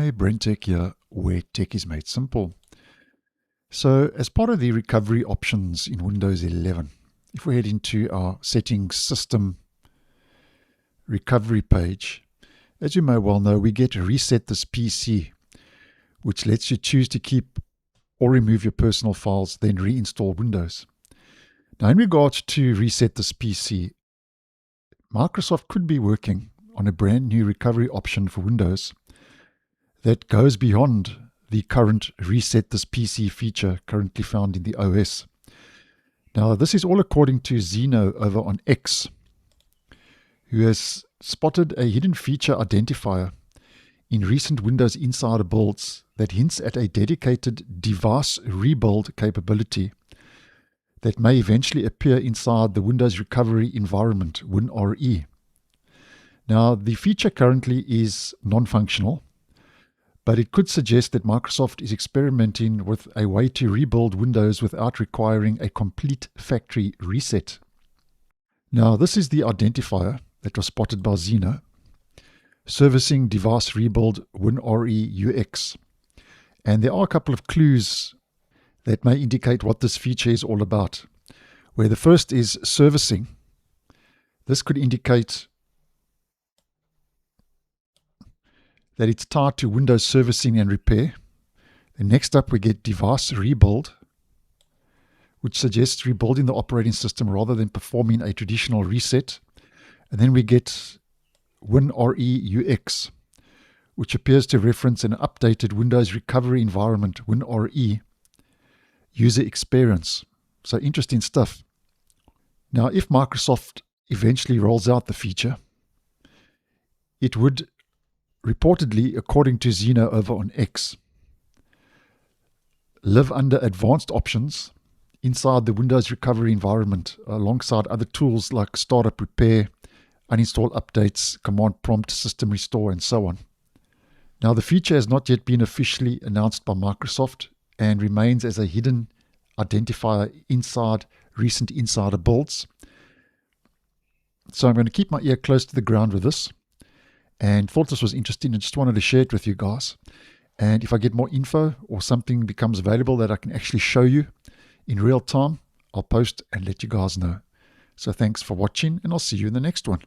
Hi, BrenTech here, where tech is made simple. So as part of the recovery options in Windows 11, if we head into our settings system recovery page, as you may well know, we get reset this PC, which lets you choose to keep or remove your personal files, then reinstall Windows. Now in regards to reset this PC, Microsoft could be working on a brand new recovery option for Windows that goes beyond the current reset this PC feature currently found in the OS. Now, this is all according to Zeno over on X, who has spotted a hidden feature identifier in recent Windows Insider builds that hints at a dedicated device rebuild capability that may eventually appear inside the Windows recovery environment, WinRE. Now, the feature currently is non-functional, but it could suggest that Microsoft is experimenting with a way to rebuild Windows without requiring a complete factory reset. Now, this is the identifier that was spotted by Zeno, servicing device rebuild WinRE UX. And there are a couple of clues that may indicate what this feature is all about, where the first is servicing. This could indicate that it's tied to Windows servicing and repair. And next up we get device rebuild, which suggests rebuilding the operating system rather than performing a traditional reset. And then we get WinRE UX, which appears to reference an updated Windows recovery environment, WinRE, user experience. So interesting stuff. Now, if Microsoft eventually rolls out the feature, it would reportedly, according to Zeno over on X, live under advanced options inside the Windows recovery environment alongside other tools like startup repair, uninstall updates, command prompt, system restore, and so on. Now, the feature has not yet been officially announced by Microsoft and remains as a hidden identifier inside recent insider builds. So I'm going to keep my ear close to the ground with this, and thought this was interesting and just wanted to share it with you guys. And if I get more info or something becomes available that I can actually show you in real time, I'll post and let you guys know. So thanks for watching, and I'll see you in the next one.